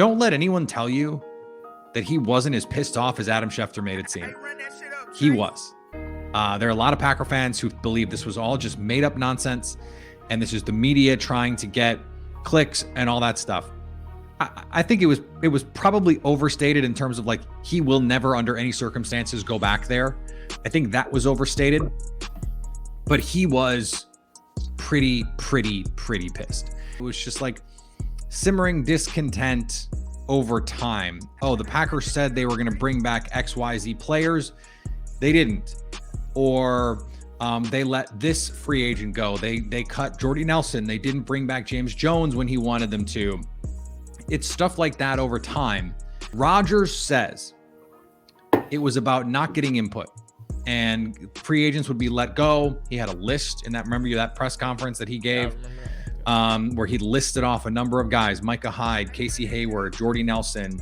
don't let anyone tell you that he wasn't as pissed off as Adam Schefter made it seem. He was. There are a lot of Packer fans who believe this was all just made up nonsense, and this is the media trying to get clicks and all that stuff. I think it was probably overstated in terms of like, he will never under any circumstances go back there. I think that was overstated, but he was pretty pissed. It was just like simmering discontent over time. Oh, the Packers said they were going to bring back XYZ players. They didn't. Or they let this free agent go. They cut Jordy Nelson. They didn't bring back James Jones when he wanted them to. It's stuff like that over time. Rodgers says it was about not getting input, and free agents would be let go. He had a list in that, remember that press conference that he gave, where he listed off a number of guys: Micah Hyde, Casey Hayward, Jordy Nelson,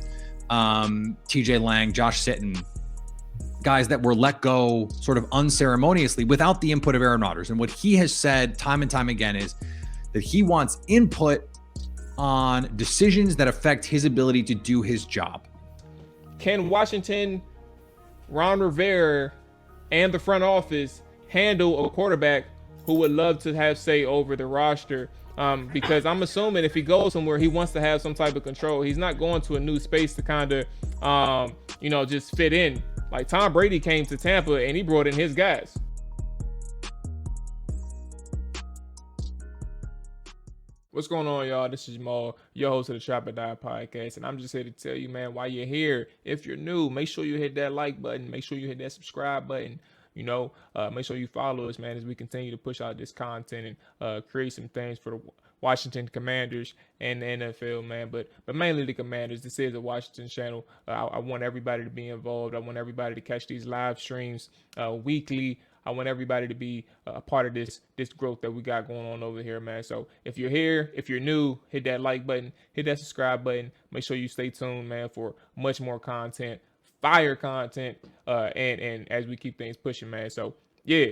TJ Lang, Josh Sitton, guys that were let go sort of unceremoniously without the input of Aaron Rodgers. And what he has said time and time again is that he wants input on decisions that affect his ability to do his job. Can Washington, Ron Rivera, and the front office handle a quarterback who would love to have say over the roster? Because I'm assuming if he goes somewhere, he wants to have some type of control. He's not going to a new space to kind of, just fit in. Like Tom Brady came to Tampa and he brought in his guys. What's going on, y'all? This is Mual, your host of the Trap or Die podcast, and I'm just here to tell you, man, while you're here, if you're new, make sure you hit that like button, make sure you hit that subscribe button, make sure you follow us, man, as we continue to push out this content and create some things for the Washington Commanders and the NFL, man, but mainly the Commanders. This is a Washington channel. I want everybody to be involved. I want everybody to catch these live streams weekly. I want everybody to be a part of this growth that we got going on over here, man. So if you're here, if you're new, hit that like button, hit that subscribe button. Make sure you stay tuned, man, for much more content, fire content, and as we keep things pushing, man. So yeah,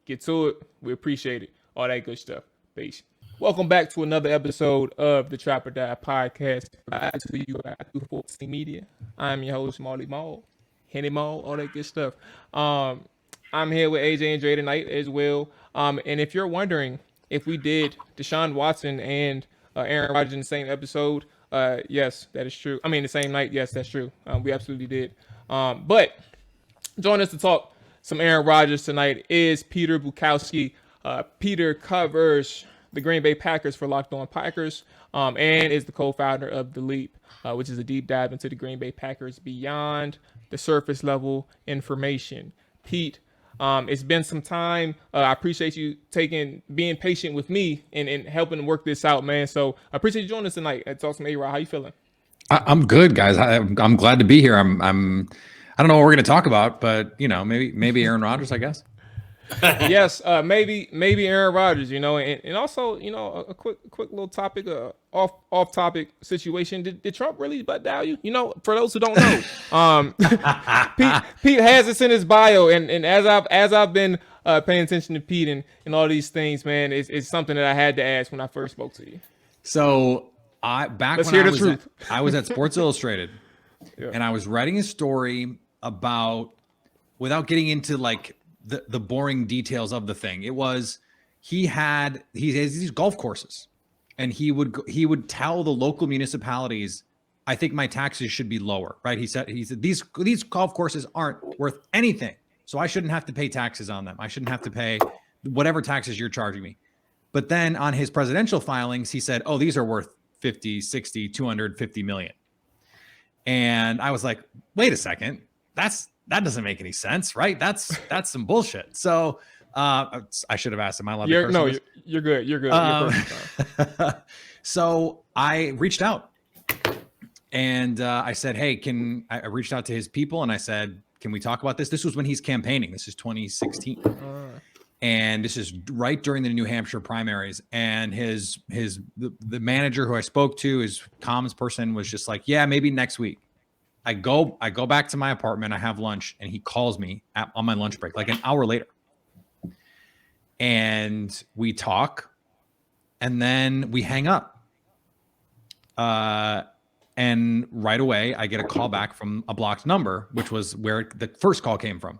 get to it. We appreciate it. All that good stuff. Peace. Welcome back to another episode of the Trap or Die podcast. Brought to you by 214 Media. I'm your host, Mual, Henny Mual, all that good stuff. I'm here with AJ and Dre tonight as well. And if you're wondering if we did Deshaun Watson and Aaron Rodgers in the same episode, yes, that is true. I mean, the same night, yes, that's true. We absolutely did. But join us to talk some Aaron Rodgers tonight is Peter Bukowski. Peter covers the Green Bay Packers for Locked On Packers, and is the co-founder of The Leap, which is a deep dive into the Green Bay Packers beyond the surface level information. Pete, it's been some time. I appreciate you being patient with me and helping work this out, man. So I appreciate you joining us tonight. Talk some ARod. How you feeling? I'm good, guys. I'm glad to be here. I don't know what we're going to talk about, but maybe Aaron Rodgers, I guess. Yes, maybe Aaron Rodgers, and also, a quick little topic, off topic situation. Did Trump really butt dial you? For those who don't know, Pete has this in his bio, and as I've been paying attention to Pete and all these things, man, it's something that I had to ask when I first spoke to you. So I was at Sports Illustrated, yeah, and I was writing a story about, without getting into like the boring details of the thing. It was, he has these golf courses, and he would tell the local municipalities, I think my taxes should be lower, right? He said these golf courses aren't worth anything, so I shouldn't have to pay taxes on them. I shouldn't have to pay whatever taxes you're charging me. But then on his presidential filings, he said, oh, these are worth 50, 60, 250 million. And I was like, wait a second, that doesn't make any sense, right? That's some bullshit. So I should have asked him. I love it. No, you're good. You're good. So I reached out, and I said, hey, I reached out to his people, and I said, can we talk about this? This was when he's campaigning. This is 2016. And this is right during the New Hampshire primaries. And the manager who I spoke to, his comms person, was just like, yeah, maybe next week. I go back to my apartment. I have lunch, and he calls me on my lunch break, like an hour later. And we talk, and then we hang up. And And right away, I get a call back from a blocked number, which was where the first call came from.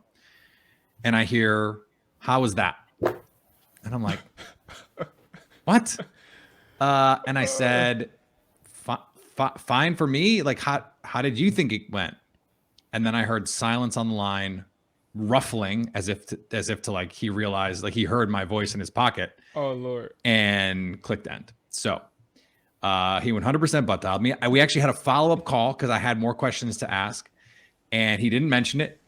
And I hear, "How was that?" And I'm like, "What?" And I said, "Fine for me. Like, how did you think it went?" And then I heard silence on the line, ruffling as if to like he realized, like he heard my voice in his pocket. Oh Lord! And clicked end. So he 100% butt dialed me. We actually had a follow-up call because I had more questions to ask, and he didn't mention it.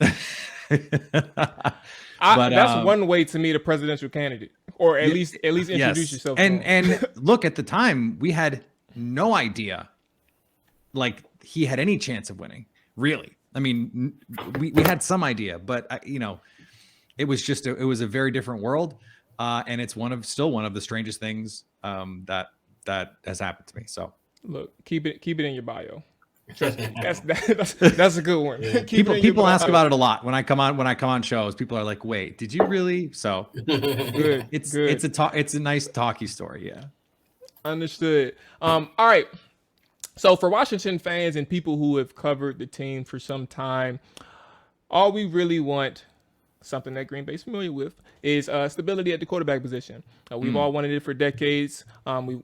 But that's one way to meet a presidential candidate, or at least introduce yourself. And look, at the time, we had no idea, like he had any chance of winning. Really, I mean, we had some idea, but it was just it was a very different world, and it's still one of the strangest things that has happened to me. So look, keep it in your bio. Trust me, that's a good one. Yeah. People ask about it a lot when I come on shows. People are like, "Wait, did you really?" So good. It's a nice talky story. Yeah, understood. All right. So for Washington fans and people who have covered the team for some time, all we really want, something that Green Bay's familiar with, is stability at the quarterback position. We've all wanted it for decades.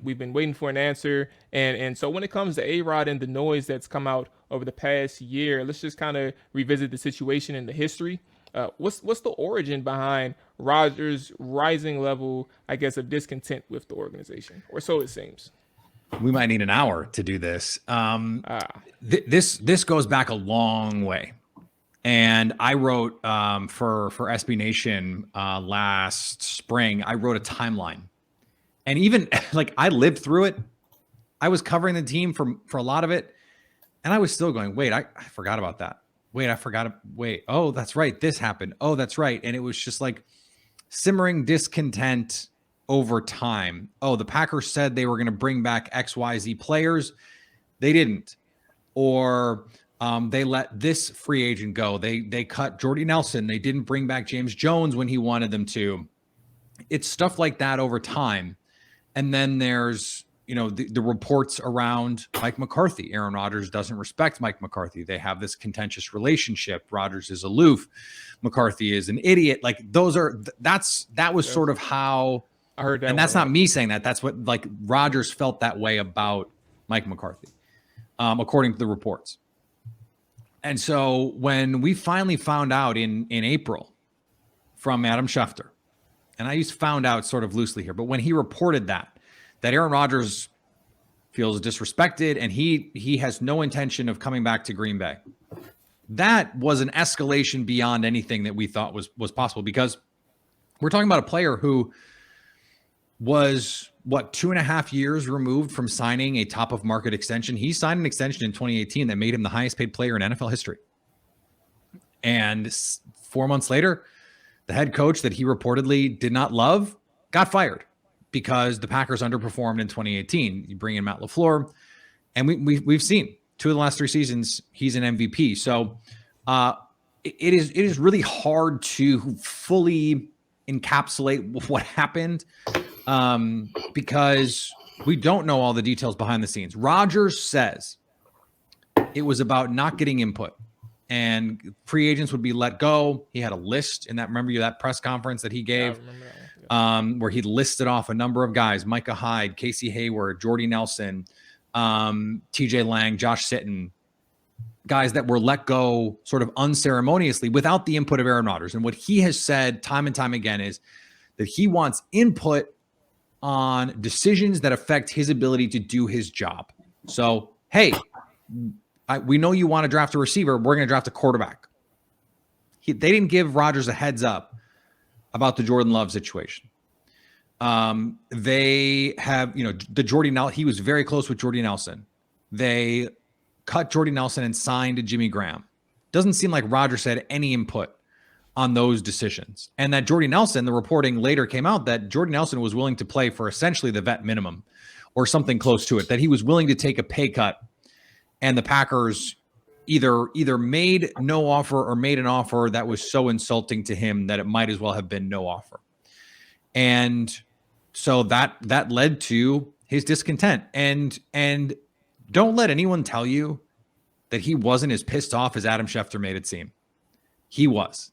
We've been waiting for an answer. And so when it comes to ARod and the noise that's come out over the past year, let's just kind of revisit the situation and the history. What's the origin behind Rodgers' rising level, I guess, of discontent with the organization, or so it seems? We might need an hour to do this. This goes back a long way. And I wrote for SB Nation last spring, I wrote a timeline. And even like I lived through it. I was covering the team for a lot of it. And I was still going, wait, I forgot about that. Wait, oh, that's right. This happened. Oh, that's right. And it was just like simmering discontent over time. Oh, the Packers said they were going to bring back XYZ players. They didn't. Or they let this free agent go. They cut Jordy Nelson. They didn't bring back James Jones when he wanted them to. It's stuff like that over time. And then there's, the reports around Mike McCarthy. Aaron Rodgers doesn't respect Mike McCarthy. They have this contentious relationship. Rodgers is aloof. McCarthy is an idiot. Like that was sort of how I heard that. And that's not me saying that. That's what like Rodgers felt that way about Mike McCarthy, according to the reports. And so when we finally found out in April from Adam Schefter, and I use found out sort of loosely here, but when he reported that Aaron Rodgers feels disrespected and he has no intention of coming back to Green Bay, that was an escalation beyond anything that we thought was possible, because we're talking about a player who was 2.5 years removed from signing a top of market extension. He signed an extension in 2018 that made him the highest paid player in NFL history. And 4 months later, the head coach that he reportedly did not love got fired because the Packers underperformed in 2018. You bring in Matt LaFleur, and we've seen 2 of the last 3 seasons he's an MVP. So it is really hard to fully encapsulate what happened, because we don't know all the details behind the scenes. Rodgers says it was about not getting input, and free agents would be let go. He had a list in that. Remember that press conference that he gave, where he listed off a number of guys: Micah Hyde, Casey Hayward, Jordy Nelson, TJ Lang, Josh Sitton, guys that were let go sort of unceremoniously without the input of Aaron Rodgers. And what he has said time and time again is that he wants input on decisions that affect his ability to do his job. So, hey, we know you want to draft a receiver. We're going to draft a quarterback. They didn't give Rodgers a heads up about the Jordan Love situation. They have, the Jordy Nelson. He was very close with Jordy Nelson. They cut Jordy Nelson and signed Jimmy Graham. Doesn't seem like Rodgers had any input on those decisions. And that Jordy Nelson, the reporting later came out that Jordy Nelson was willing to play for essentially the vet minimum or something close to it, that he was willing to take a pay cut. And the Packers either made no offer or made an offer that was so insulting to him that it might as well have been no offer. And so that led to his discontent. And Don't let anyone tell you that he wasn't as pissed off as Adam Schefter made it seem. He was.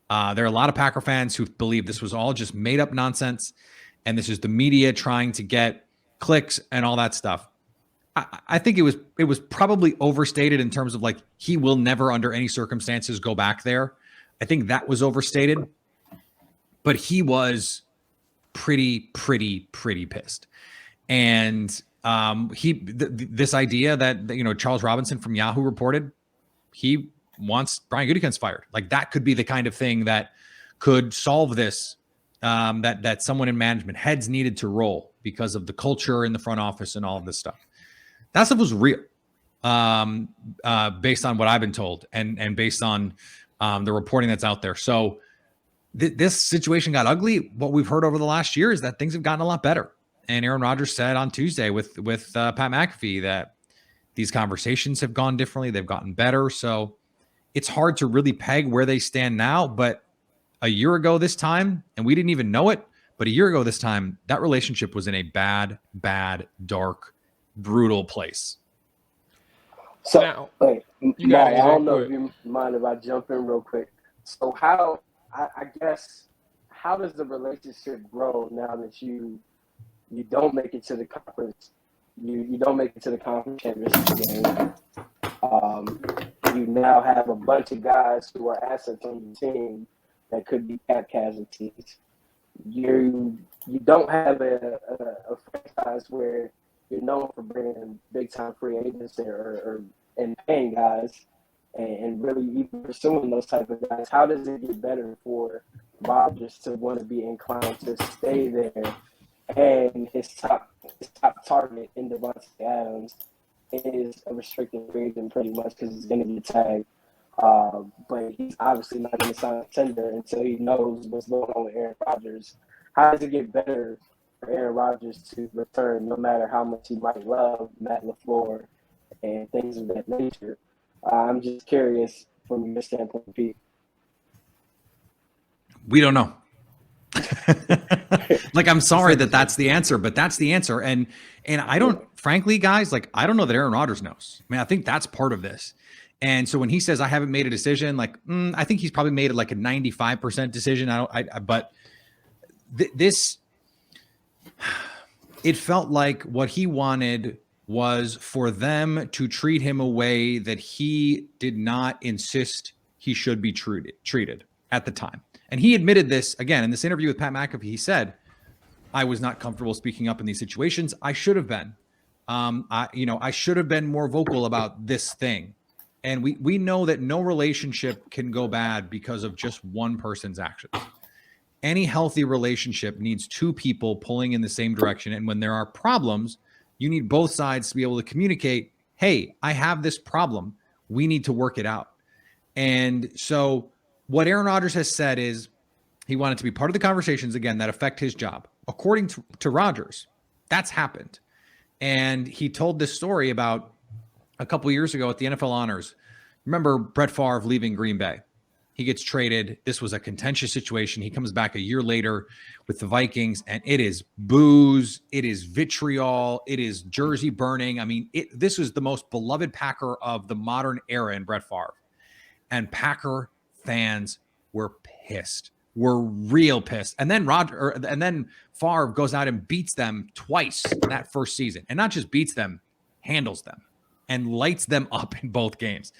There are a lot of Packer fans who believe this was all just made up nonsense, and this is the media trying to get clicks and all that stuff. I think it was probably overstated in terms of like he will never under any circumstances go back there. I think that was overstated, but he was pretty pissed. And this idea that Charles Robinson from Yahoo reported, he wants Brian Gutekunst fired. Like that could be the kind of thing that could solve this. That someone in management, heads needed to roll because of the culture in the front office and all of this stuff. That stuff was real, based on what I've been told and based on the reporting that's out there. So this situation got ugly. What we've heard over the last year is that things have gotten a lot better. And Aaron Rodgers said on Tuesday with Pat McAfee that these conversations have gone differently. They've gotten better. So it's hard to really peg where they stand now. But a year ago this time, and we didn't even know it, but a year ago this time, that relationship was in a bad, dark, brutal place. So, Now, I got it, don't know go if you mind if I jump in real quick. So I guess, how does the relationship grow now that you don't make it to the conference, you don't make it to the conference championship game? You now have a bunch of guys who are assets on the team that could be cap casualties. You don't have a franchise where you're known for bringing in big time free agents and paying guys and really even pursuing those type of guys. How does it get better for Rodgers to want to be inclined to stay there? And his top target in Devontae Adams is a restricted free agent pretty much because he's going to get tagged. But he's obviously not going to sign a tender until he knows what's going on with Aaron Rodgers. How does it get better for Aaron Rodgers to return, no matter how much he might love Matt LaFleur and things of that nature? I'm just curious from your standpoint, Pete. We don't know. Like, I'm sorry that's the answer, but that's the answer. And I don't, frankly, guys, like, I don't know that Aaron Rodgers knows. I mean, I think that's part of this. And so when he says I haven't made a decision, like, I think he's probably made like a 95% decision. It felt like what he wanted was for them to treat him a way that he did not insist he should be treated at the time. And he admitted this again in this interview with Pat McAfee. He said, I was not comfortable speaking up in these situations. I should have been. I should have been more vocal about this thing. And we know that no relationship can go bad because of just one person's actions. Any healthy relationship needs two people pulling in the same direction. And when there are problems, you need both sides to be able to communicate, hey, I have this problem. We need to work it out. And so what Aaron Rodgers has said is he wanted to be part of the conversations, again, that affect his job. According to Rodgers, that's happened. And he told this story about a couple years ago at the NFL Honors. Remember Brett Favre leaving Green Bay? He gets traded. This was a contentious situation. He comes back a year later with the Vikings, and it is booze. It is vitriol. It is jersey burning. I mean, this was the most beloved Packer of the modern era in Brett Favre. And Packer fans were pissed. Were real pissed. And then Favre goes out and beats them twice that first season. And not just beats them, handles them and lights them up in both games.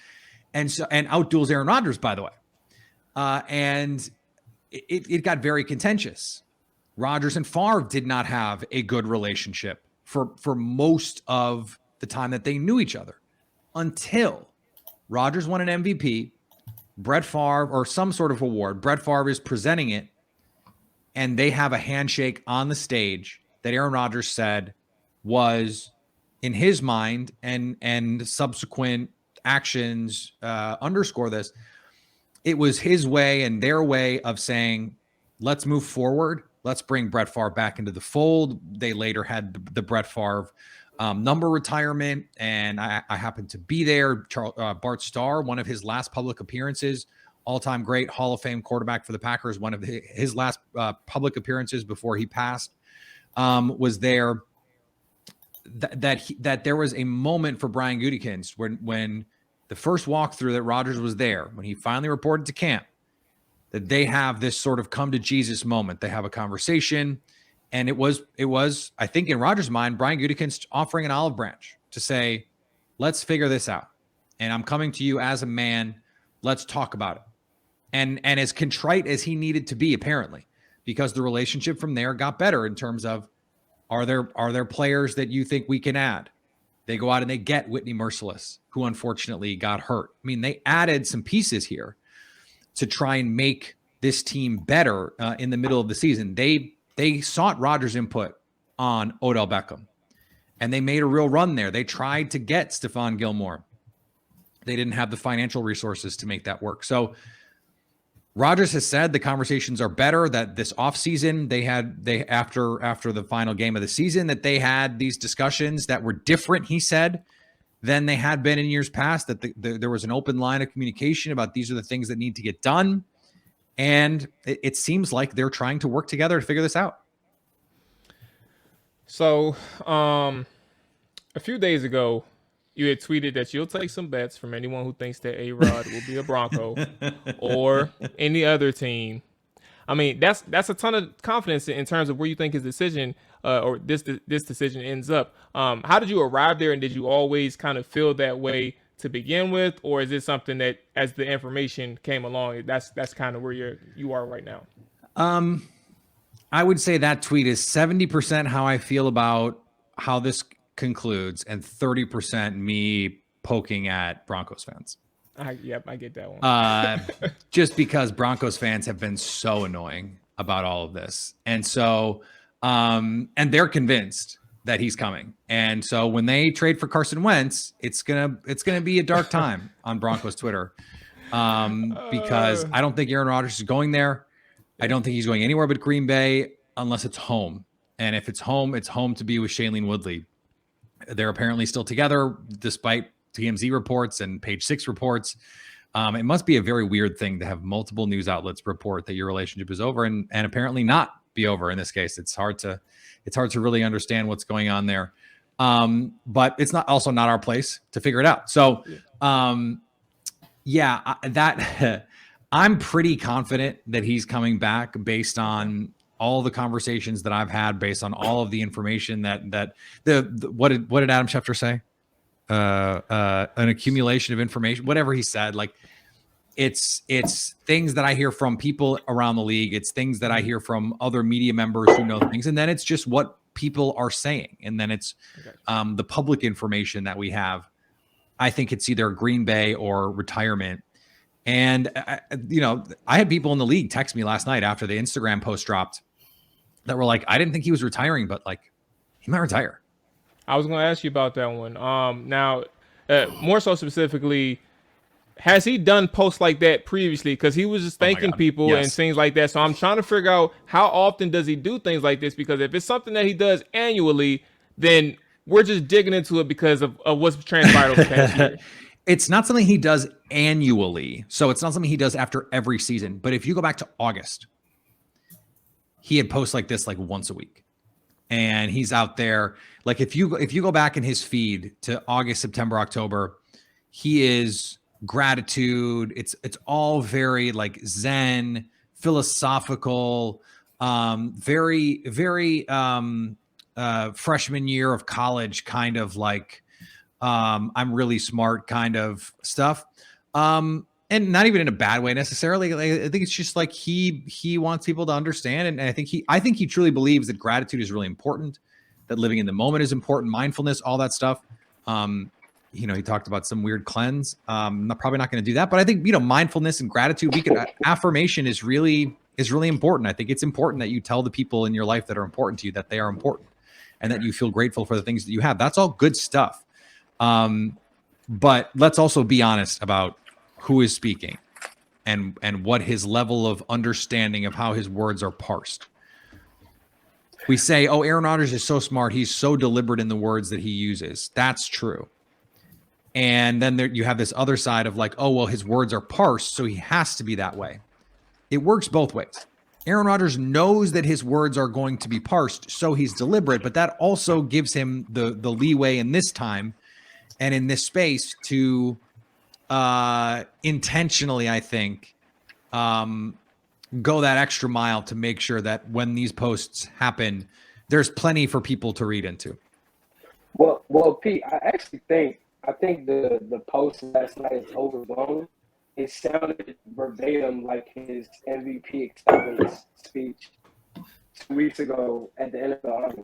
And outduels Aaron Rodgers, by the way. And it got very contentious. Rodgers and Favre did not have a good relationship for most of the time that they knew each other until Rodgers won an MVP, Brett Favre, or some sort of award. Brett Favre is presenting it, and they have a handshake on the stage that Aaron Rodgers said was, in his mind, and subsequent actions underscore this, it was his way and their way of saying, let's move forward. Let's bring Brett Favre back into the fold. They later had the Brett Favre number retirement, and I happened to be there. Bart Starr, one of his last public appearances, all-time great Hall of Fame quarterback for the Packers, one of his last public appearances before he passed, was there. that there was a moment for Brian Gutekunst when the first walkthrough that Rodgers was there, when he finally reported to camp, that they have this sort of come to Jesus moment. They have a conversation, and it was I think in Rodgers' mind, Brian Gutekunst offering an olive branch to say, let's figure this out. And I'm coming to you as a man. Let's talk about it. And as contrite as he needed to be, apparently, because the relationship from there got better in terms of, are there players that you think we can add? They go out and they get Whitney Merciless, who unfortunately got hurt. I mean, they added some pieces here to try and make this team better in the middle of the season. They sought Rodgers' input on Odell Beckham, and they made a real run there. They tried to get Stephon Gilmore. They didn't have the financial resources to make that work. So Rodgers has said the conversations are better, that this offseason after the final game of the season, that they had these discussions that were different, he said, than they had been in years past, that there was an open line of communication about these are the things that need to get done. And it seems like they're trying to work together to figure this out. So a few days ago, you had tweeted that you'll take some bets from anyone who thinks that ARod will be a Bronco or any other team. I mean, that's a ton of confidence in terms of where you think his decision or this decision ends up. How did you arrive there, and did you always kind of feel that way to begin with, or is it something that as the information came along, that's kind of where you are right now? I would say that tweet is 70% how I feel about how this concludes and 30% me poking at Broncos fans. Yep, I get that one. Just because Broncos fans have been so annoying about all of this. And so, and they're convinced that he's coming. And so when they trade for Carson Wentz, it's gonna be a dark time on Broncos Twitter. Because I don't think Aaron Rodgers is going there. I don't think he's going anywhere but Green Bay unless it's home. And if it's home to be with Shailene Woodley. They're apparently still together, despite TMZ reports and Page 6 reports. It must be a very weird thing to have multiple news outlets report that your relationship is over and apparently not be over in this case. It's hard to really understand what's going on there. But it's not our place to figure it out. So, I'm pretty confident that he's coming back based on all the conversations that I've had, based on all of the information what did Adam Schefter say? An accumulation of information, whatever he said. Like it's things that I hear from people around the league. It's things that I hear from other media members who know things. And then it's just what people are saying. And then it's the public information that we have. I think it's either Green Bay or retirement. And, I had people in the league text me last night after the Instagram post dropped that were like, I didn't think he was retiring, but like he might retire. I was going to ask you about that one. Now, more so specifically, has he done posts like that previously? Because he was just thanking people and things like that. So I'm trying to figure out how often does he do things like this? Because if it's something that he does annually, then we're just digging into it because of what's transpired over the past year. It's not something he does annually. So it's not something he does after every season. But if you go back to August, he had posts like this like once a week. And he's out there. Like if you go back in his feed to August, September, October, he is gratitude. It's all very like Zen, philosophical, very, very freshman year of college kind of like I'm really smart kind of stuff. And not even in a bad way necessarily. I think it's just like he wants people to understand. And I think he truly believes that gratitude is really important, that living in the moment is important, mindfulness, all that stuff. He talked about some weird cleanse. I'm probably not going to do that, but I think, mindfulness and gratitude, affirmation is really important. I think it's important that you tell the people in your life that are important to you that they are important and that you feel grateful for the things that you have. That's all good stuff. But let's also be honest about who is speaking and what his level of understanding of how his words are parsed. We say, oh, Aaron Rodgers is so smart. He's so deliberate in the words that he uses. That's true. And then you have this other side of like, oh, well, his words are parsed, so he has to be that way. It works both ways. Aaron Rodgers knows that his words are going to be parsed, so he's deliberate, but that also gives him the leeway in this time and in this space to intentionally, I think, go that extra mile to make sure that when these posts happen, there's plenty for people to read into. Well, Pete, I think the post last night is overblown. It sounded verbatim like his MVP acceptance speech 2 weeks ago at the NFL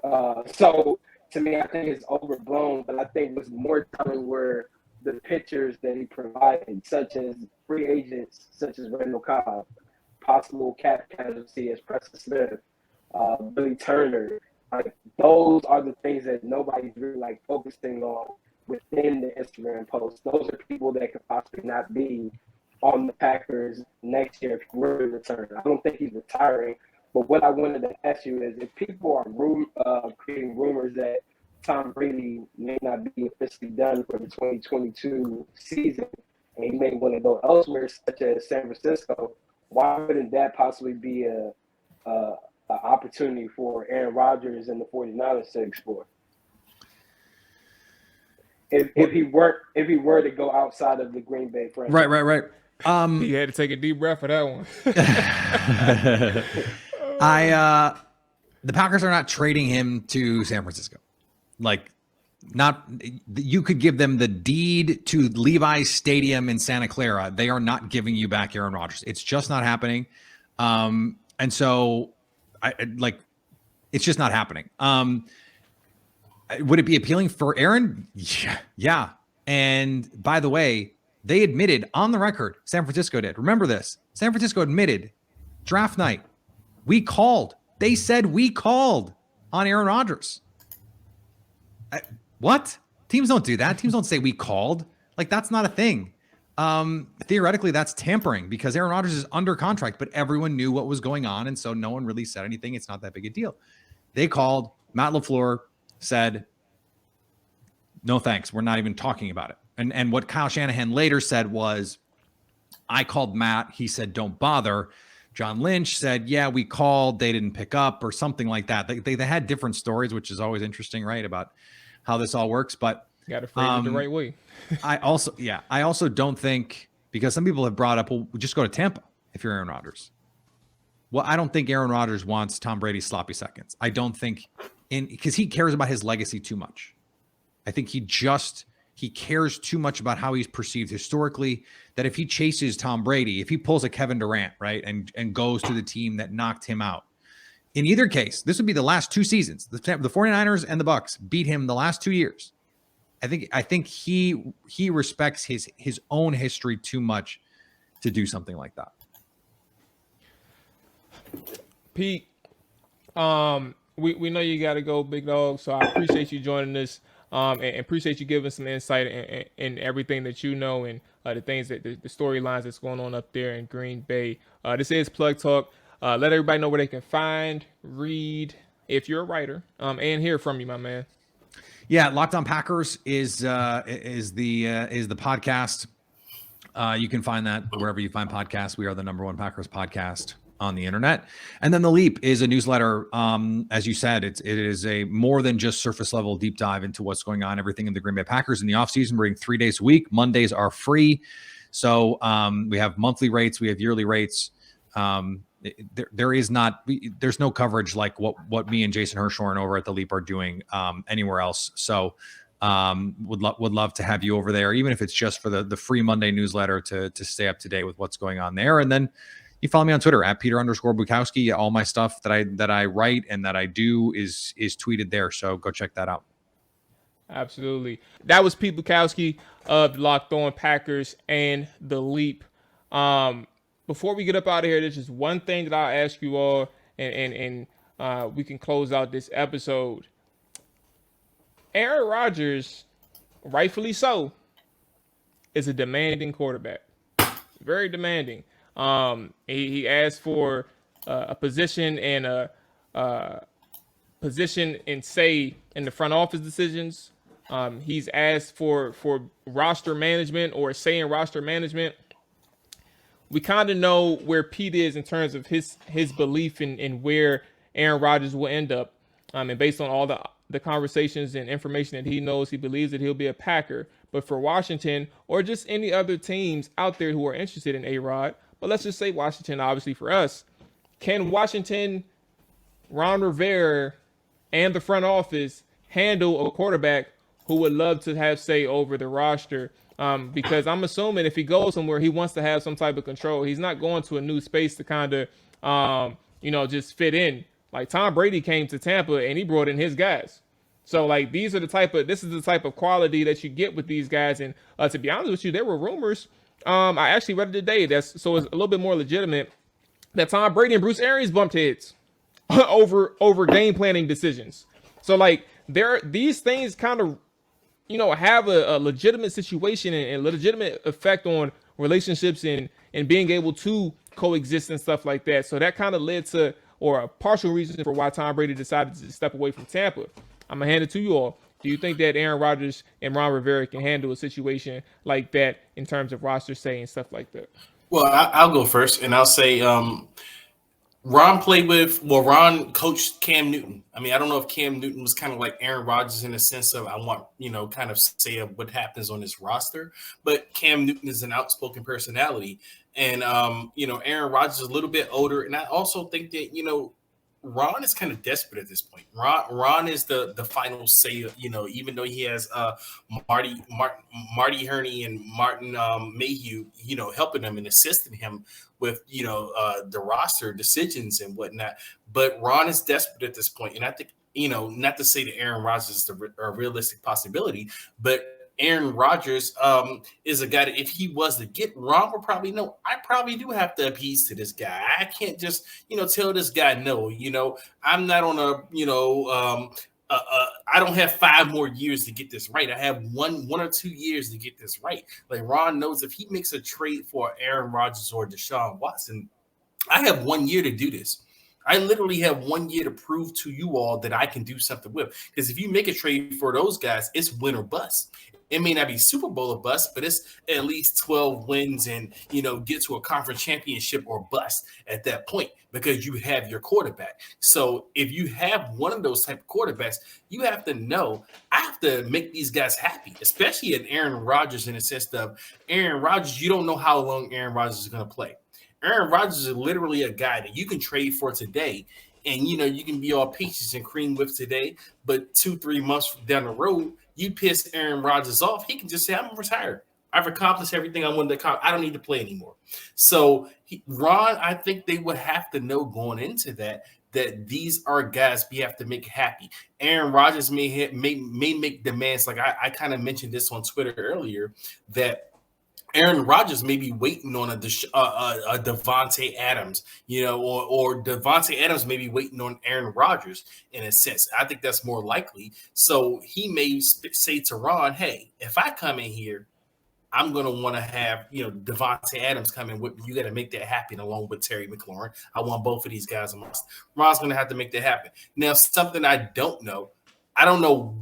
Honors. So to me, I think it's overblown, but I think what's more telling were the pictures that he provided, such as free agents, such as Randall Cobb, possible cap casualty as Preston Smith, Billy Turner. Like, those are the things that nobody's really like focusing on within the Instagram post. Those are people that could possibly not be on the Packers next year if he were to return. I don't think he's retiring. But what I wanted to ask you is, if people are creating rumors that Tom Brady may not be officially done for the 2022 season and he may want to go elsewhere, such as San Francisco, why wouldn't that possibly be a opportunity for Aaron Rodgers and the 49ers to explore? If he were to go outside of the Green Bay franchise. Right. He had to take a deep breath for that one. The Packers are not trading him to San Francisco. Like, not, you could give them the deed to Levi's Stadium in Santa Clara. They are not giving you back Aaron Rodgers. It's just not happening. And so it's just not happening. Would it be appealing for Aaron? Yeah. And by the way, they admitted on the record, San Francisco did. Remember this. San Francisco admitted draft night. They said we called on Aaron Rodgers. What? Teams don't do that. Teams don't say we called. Like, that's not a thing. Theoretically, that's tampering because Aaron Rodgers is under contract, but everyone knew what was going on. And so no one really said anything. It's not that big a deal. They called. Matt LaFleur said, no, thanks. We're not even talking about it. And what Kyle Shanahan later said was, I called Matt. He said, don't bother. John Lynch said, yeah, we called. They didn't pick up or something like that. They had different stories, which is always interesting, right, about how this all works. But you got to phrase it the right way. I also don't think, because some people have brought up, well, just go to Tampa if you're Aaron Rodgers. Well, I don't think Aaron Rodgers wants Tom Brady's sloppy seconds. I don't think, because he cares about his legacy too much. I think he cares too much about how he's perceived historically, that if he chases Tom Brady, if he pulls a Kevin Durant, right, and goes to the team that knocked him out, in either case, this would be the last 2 seasons. The 49ers and the Bucks beat him the last 2 years. I think he respects his own history too much to do something like that. Pete, we know you got to go, big dog. So I appreciate you joining us, and appreciate you giving some insight in everything that you know, and the things that the storylines that's going on up there in Green Bay. This is Plug Talk. Let everybody know where they can find, read, if you're a writer, and hear from you, my man. Yeah, Locked On Packers is the podcast. You can find that wherever you find podcasts. We are the #1 Packers podcast on the internet. And then The Leap is a newsletter. As you said, it is a more than just surface level deep dive into what's going on, everything in the Green Bay Packers in the offseason. We're doing 3 days a week. Mondays are free. So we have monthly rates. We have yearly rates. There's no coverage like what me and Jason Hirschhorn over at The Leap are doing anywhere else. So would love to have you over there, even if it's just for the free Monday newsletter to stay up to date with what's going on there. And then you follow me on Twitter at Peter_Bukowski. All my stuff that I write and that I do is tweeted there. So go check that out. Absolutely. That was Pete Bukowski of Locked On Packers and The Leap. Before we get up out of here, there's just one thing that I'll ask you all, and we can close out this episode. Aaron Rodgers, rightfully so, is a demanding quarterback. Very demanding. He asked for a position and a position and say in the front office decisions. He's asked for roster management or say in roster management. we kind of know where Pete is in terms of his belief in where Aaron Rodgers will end up. And based on all the conversations and information that he knows, he believes that he'll be a Packer. But for Washington or just any other teams out there who are interested in ARod, but let's just say Washington, obviously for us, can Washington, Ron Rivera, and the front office handle a quarterback who would love to have say over the roster? Because I'm assuming if he goes somewhere, he wants to have some type of control. He's not going to a new space to kind of, just fit in. Like Tom Brady came to Tampa and he brought in his guys. So like this is the type of quality that you get with these guys. And to be honest with you, there were rumors. I actually read it today. So it's a little bit more legitimate that Tom Brady and Bruce Arians bumped heads over game planning decisions. So like these things kind of have a legitimate situation and legitimate effect on relationships and being able to coexist and stuff like that. So that kind of led to, or a partial reason for why Tom Brady decided to step away from Tampa. I'm gonna hand it to you all. Do you think that Aaron Rodgers and Ron Rivera can handle a situation like that in terms of roster say and stuff like that? Well, I'll go first, and I'll say Ron coached Cam Newton. I mean, I don't know if Cam Newton was kind of like Aaron Rodgers in the sense of I want, kind of say of what happens on his roster, but Cam Newton is an outspoken personality. And, Aaron Rodgers is a little bit older. And I also think that, Ron is kind of desperate at this point. Ron is the final say, even though he has Marty Herney and Martin Mayhew, helping him and assisting him with, the roster decisions and whatnot. But Ron is desperate at this point. And I think, not to say that Aaron Rodgers is a realistic possibility, but Aaron Rodgers is a guy that if he was to get Ron would probably know, I probably do have to appease to this guy. I can't just, tell this guy no. I'm not on I don't have 5 more years to get this right. I have one or 2 years to get this right. Like Ron knows if he makes a trade for Aaron Rodgers or Deshaun Watson, I have 1 year to do this. I literally have 1 year to prove to you all that I can do something with. Because if you make a trade for those guys, it's win or bust. It may not be Super Bowl or bust, but it's at least 12 wins and, get to a conference championship or bust at that point because you have your quarterback. So if you have one of those type of quarterbacks, you have to know I have to make these guys happy, especially at Aaron Rodgers in the sense of Aaron Rodgers. You don't know how long Aaron Rodgers is going to play. Aaron Rodgers is literally a guy that you can trade for today. And, you can be all peaches and cream with today, but 2-3 months down the road, you piss Aaron Rodgers off, he can just say, I'm retired. I've accomplished everything I wanted to accomplish. I don't need to play anymore. So Ron, I think they would have to know going into that these are guys we have to make happy. Aaron Rodgers may make demands. Like I kind of mentioned this on Twitter earlier, that Aaron Rodgers may be waiting on a Devontae Adams, or Devontae Adams may be waiting on Aaron Rodgers in a sense. I think that's more likely. So he may say to Ron, hey, if I come in here, I'm going to want to have, Devontae Adams come in with me. You got to make that happen along with Terry McLaurin. I want both of these guys. Ron's going to have to make that happen. Now, something I don't know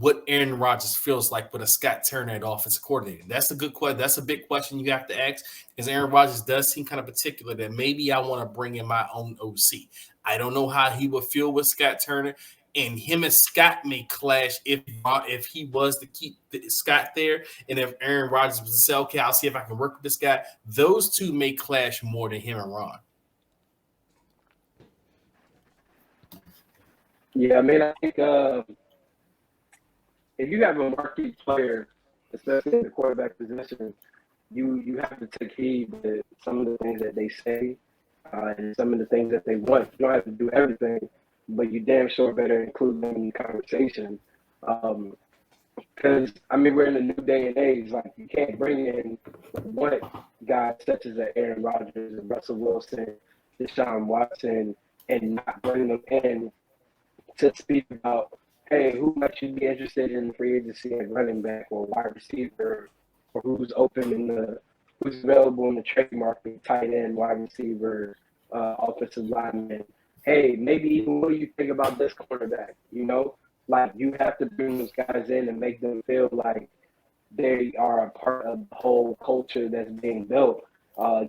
what Aaron Rodgers feels like with a Scott Turner at offensive coordinator. That's a good question. That's a big question you have to ask because Aaron Rodgers does seem kind of particular that maybe I want to bring in my own OC. I don't know how he would feel with Scott Turner, and him and Scott may clash if he was to keep Scott there, and if Aaron Rodgers was to say, okay, I'll see if I can work with this guy. Those two may clash more than him and Ron. Yeah, I mean, I think if you have a marquee player, especially in the quarterback position, you have to take heed to some of the things that they say and some of the things that they want. You don't have to do everything, but you damn sure better include them in the conversation. Because, we're in a new day and age. Like, you can't bring in one guy such as Aaron Rodgers and Russell Wilson, Deshaun Watson, and not bring them in to speak about, hey, who might you be interested in free agency at running back or wide receiver, or who's who's available in the trade market, tight end, wide receiver, offensive lineman. Hey, maybe even what do you think about this cornerback? Like you have to bring those guys in and make them feel like they are a part of the whole culture that's being built.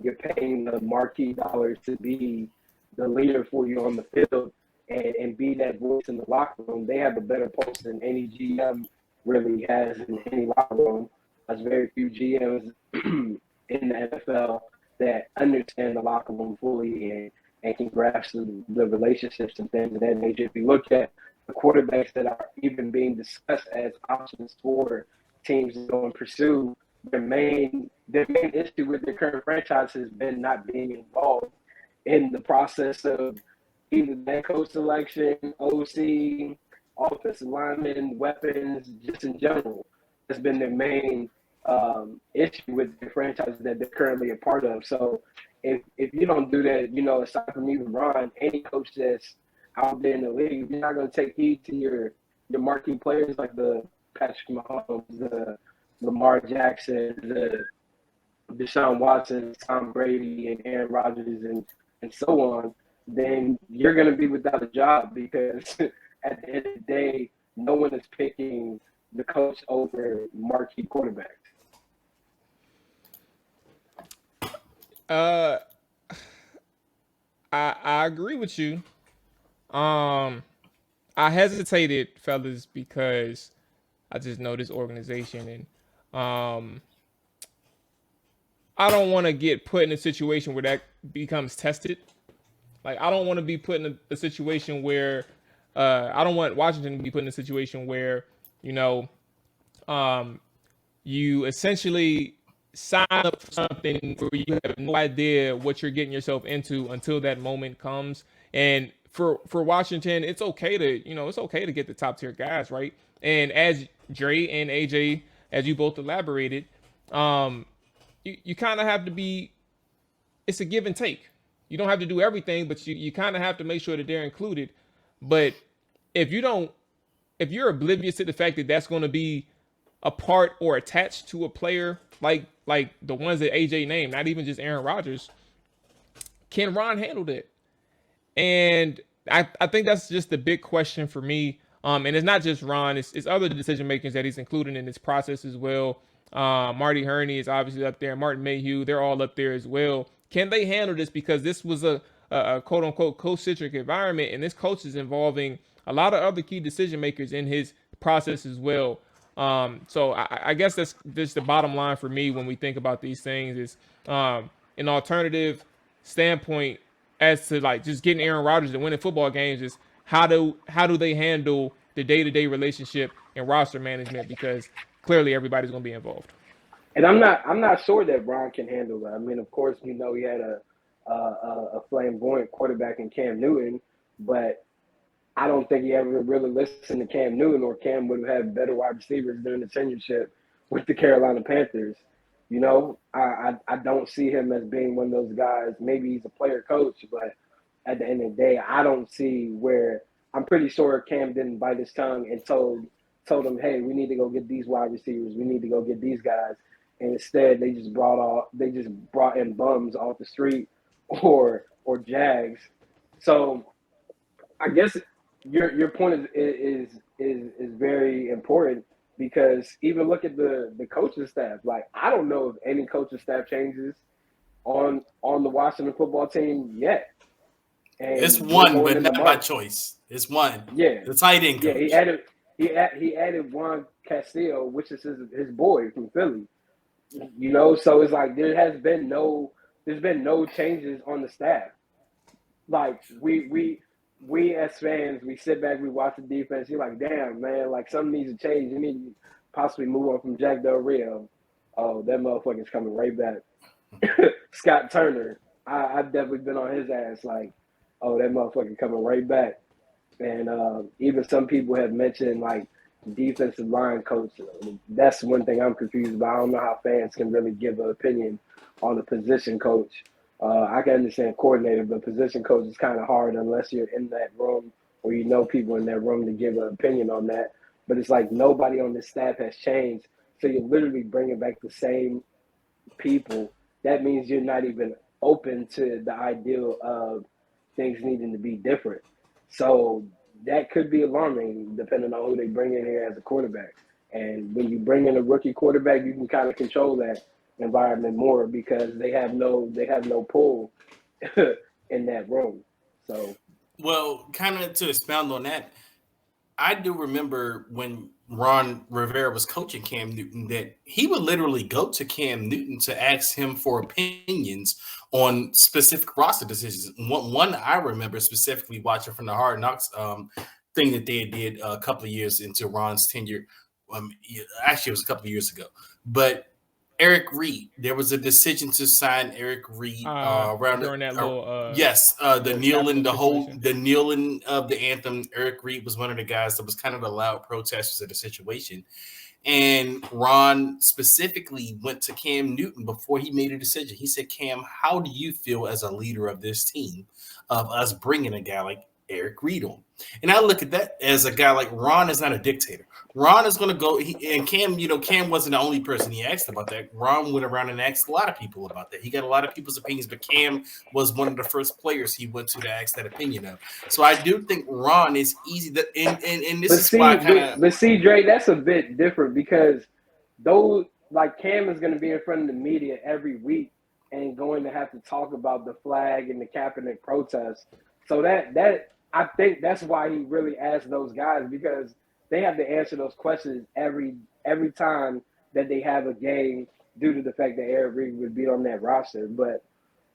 You're paying the marquee dollars to be the leader for you on the field and be that voice in the locker room. They have a better pulse than any GM really has in any locker room. There's very few GMs in the NFL that understand the locker room fully and can grasp the relationships and things of that nature. If you look at the quarterbacks that are even being discussed as options for teams to go and pursue, their main issue with their current franchise has been not being involved in the process of either that coach selection, OC, offensive linemen, weapons, just in general. That's been their main issue with the franchise that they're currently a part of. So if you don't do that, aside from even Ron, any coach that's out there in the league, you're not going to take heed to your marquee players like the Patrick Mahomes, the Lamar Jackson, the Deshaun Watson, Tom Brady, and Aaron Rodgers, and so on, then you're going to be without a job because at the end of the day, no one is picking the coach over marquee quarterbacks. I agree with you. I hesitated, fellas, because I just know this organization, and I don't want to get put in a situation where that becomes tested. Like, I don't want to be put in a situation where I don't want Washington to be put in a situation where, you essentially sign up for something where you have no idea what you're getting yourself into until that moment comes. And for Washington, it's okay to get the top tier guys, right? And as Dre and AJ, as you both elaborated, you kind of have to be. It's a give and take. You don't have to do everything, but you kind of have to make sure that they're included. But if you're oblivious to the fact that that's going to be a part or attached to a player like the ones that AJ named, not even just Aaron Rodgers, can Ron handle that? And I think that's just the big question for me. And it's not just Ron, it's other decision makers that he's including in this process as well. Marty Herney is obviously up there. Martin Mayhew, they're all up there as well. Can they handle this? Because this was a quote unquote coach-centric environment, and this coach is involving a lot of other key decision makers in his process as well. So I guess that's the bottom line for me when we think about these things is an alternative standpoint as to like just getting Aaron Rodgers and winning football games is how do they handle the day-to-day relationship and roster management, because clearly everybody's going to be involved. And I'm not sure that Ron can handle that. I mean, of course, he had a flamboyant quarterback in Cam Newton, but I don't think he ever really listened to Cam Newton, or Cam would have had better wide receivers during the tenureship with the Carolina Panthers. I don't see him as being one of those guys. Maybe he's a player coach, but at the end of the day, I don't see where. I'm pretty sure Cam didn't bite his tongue and told him, hey, we need to go get these wide receivers. We need to go get these guys. And instead, they just brought in bums off the street or Jags. So I guess your point is very important, because even look at the coaching staff. Like, I don't know if any coaching staff changes on the Washington football team yet. And it's one, but not by choice. It's one. Yeah, the tight end coach. Yeah, he added Juan Castillo, which is his boy from Philly. So it's like there's been no changes on the staff. Like we as fans, we sit back, we watch the defense. You're like, damn, man, like something needs to change. You need to possibly move on from Jack Del Rio. Oh, that motherfucker's coming right back. Scott Turner, I've definitely been on his ass. Like, oh, that motherfucker coming right back. And even some people have mentioned like defensive line coach. That's one thing I'm confused about. I don't know how fans can really give an opinion on a position coach. I can understand coordinator, but position coach is kind of hard unless you're in that room or people in that room to give an opinion on that. But it's like nobody on this staff has changed. So you're literally bringing back the same people. That means you're not even open to the ideal of things needing to be different. So that could be alarming depending on who they bring in here as a quarterback. And when you bring in a rookie quarterback, you can kind of control that environment more because they have no pull in that room. So, well, kind of to expound on that, I do remember when Ron Rivera was coaching Cam Newton that he would literally go to Cam Newton to ask him for opinions on specific roster decisions. One I remember specifically watching from the Hard Knocks thing that they did a couple of years into Ron's tenure. Actually, it was a couple of years ago. But Eric Reed, there was a decision to sign Eric Reed around during that little the kneeling of the anthem. Eric Reed was one of the guys that was kind of the loud protesters of the situation. And Ron specifically went to Cam Newton before he made a decision. He said, Cam, how do you feel as a leader of this team of us bringing a guy like Eric Reed on? And I look at that as a guy like Ron is not a dictator. Ron is going to go, and Cam, Cam wasn't the only person he asked about that. Ron went around and asked a lot of people about that. He got a lot of people's opinions, but Cam was one of the first players he went to ask that opinion of. So I do think Ron is easy to, and this is why I kind of. But see, Dre, that's a bit different because those, like Cam is going to be in front of the media every week and going to have to talk about the flag and the Kaepernick protest. So that I think that's why he really asked those guys, because they have to answer those questions every time that they have a game due to the fact that Eric Reed would be on that roster. But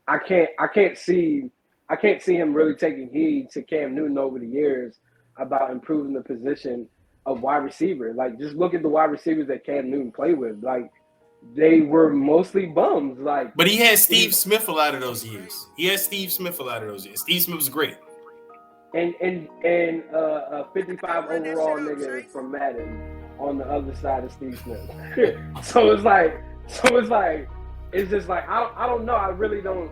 I can't see him really taking heed to Cam Newton over the years about improving the position of wide receiver. Like, just look at the wide receivers that Cam Newton played with. Like, they were mostly bums. Like, but he had Steve Smith a lot of those years. Steve Smith was great. And a 55 overall nigga from Madden on the other side of Steve Smith. so it's just like I don't know. I really don't.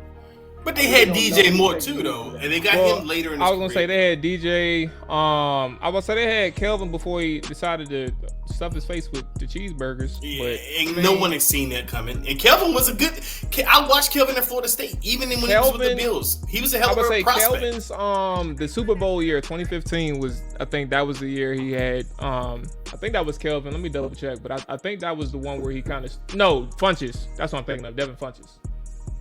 But they had DJ Moore too, though, and they got him later in his I was gonna say they had DJ. I was gonna say they had Kelvin before he decided to stuff his face with the cheeseburgers. Yeah, but and no one had seen that coming. And Kelvin was a good. I watched Kelvin at Florida State, even when he was with the Bills. He was a hell of a prospect. Kelvin's the Super Bowl year 2015 was, I think that was the year he had. I think that was Kelvin. Let me double check, but I think that was the one where he kind of Funches. That's what I'm thinking of. Devin Funches.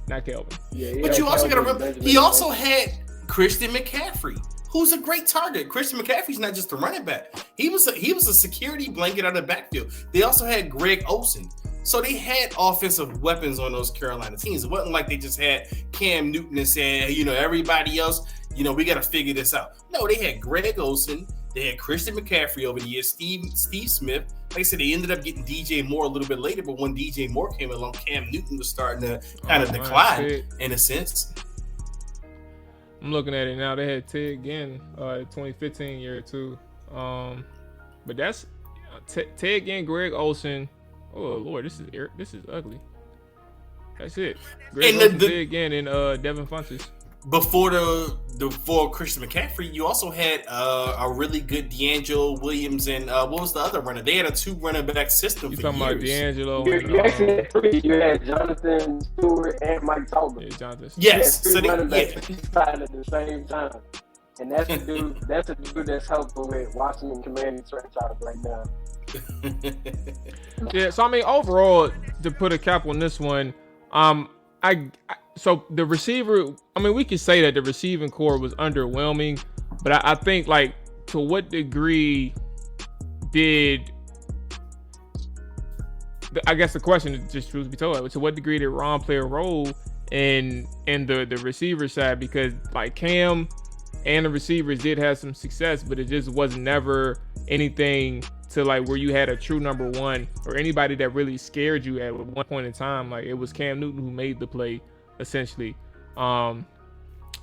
Not Kelvin. Yeah, but you also got to remember, he also had Christian McCaffrey, who's a great target. Christian McCaffrey's not just a running back. He was a security blanket out of the backfield. They also had Greg Olsen. So they had offensive weapons on those Carolina teams. It wasn't like they just had Cam Newton and said, everybody else, we got to figure this out. No, they had Greg Olsen. They had Christian McCaffrey over the years, Steve Smith. Like I said, they ended up getting DJ Moore a little bit later, but when DJ Moore came along, Cam Newton was starting to kind of decline in a sense. I'm looking at it now. They had Ted Ginn, 2015 year too. But that's Ted Ginn, Greg Olsen. Oh Lord, this is ugly. That's it. Greg Olsen, Ted Ginn, and Devin Funches. Before Christian McCaffrey, you also had a really good D'Angelo Williams and what was the other runner? They had a 2 running back system. You for talking years. about D'Angelo? You actually had 3. You had Jonathan Stewart and Mike Tolman. Yeah, Jonathan. Yes, so running backs at the same time, and that's a dude. That's a dude that's helpful with Washington Commanders franchise right now. Yeah, so I mean, overall, to put a cap on this one, so the receiver, I mean, we could say that the receiving core was underwhelming, but I think, like, to what degree did, I guess the question is just truth be told, to what degree did Ron play a role in the receiver side? Because, like, Cam and the receivers did have some success, but it just was never anything to, like, where you had a true number one or anybody that really scared you at one point in time. Like, it was Cam Newton who made the play, essentially. I'm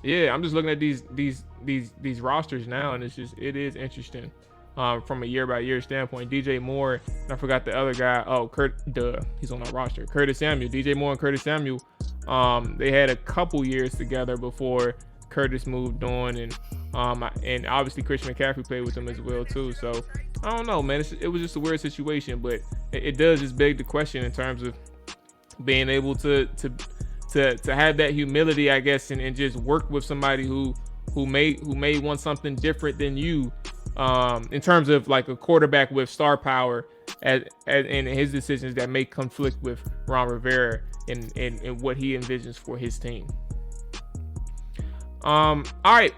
just looking at these rosters now, and it is interesting from a year by year standpoint. DJ Moore, and I forgot the other guy. Oh, he's on our roster. Curtis Samuel. DJ Moore and Curtis Samuel. They had a couple years together before Curtis moved on, and obviously Christian McCaffrey played with them as well too. So I don't know, man. It was just a weird situation, but it does just beg the question in terms of being able to have that humility, I guess, and just work with somebody who may want something different than you, in terms of like a quarterback with star power in his decisions that may conflict with Ron Rivera and what he envisions for his team. All right,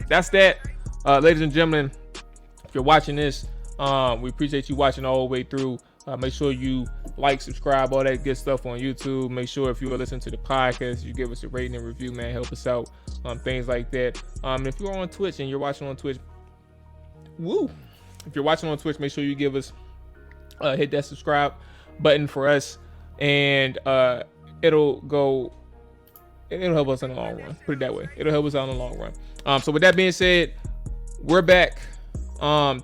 that's that. Ladies and gentlemen, if you're watching this, we appreciate you watching all the way through. Make sure you like, subscribe, all that good stuff on YouTube. Make sure if you are listening to the podcast, you give us a rating and review, man. Help us out. Things like that. If you're on Twitch and you're watching on Twitch, if you're watching on Twitch, make sure you give us hit that subscribe button for us, and it'll help us in the long run. Put it that way. It'll help us out in the long run. So with that being said, we're back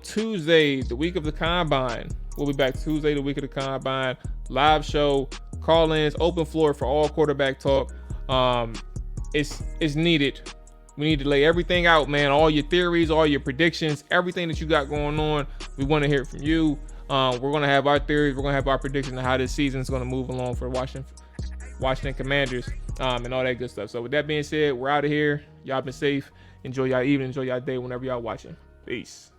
Tuesday, the week of the Combine. We'll be back Tuesday, the week of the Combine. Live show, call-ins, open floor for all quarterback talk. It's needed. We need to lay everything out, man. All your theories, all your predictions, everything that you got going on. We want to hear from you. We're going to have our theories. We're going to have our prediction of how this season is going to move along for Washington Commanders, and all that good stuff. So with that being said, we're out of here. Y'all been safe. Enjoy y'all evening. Enjoy y'all day whenever y'all watching. Peace.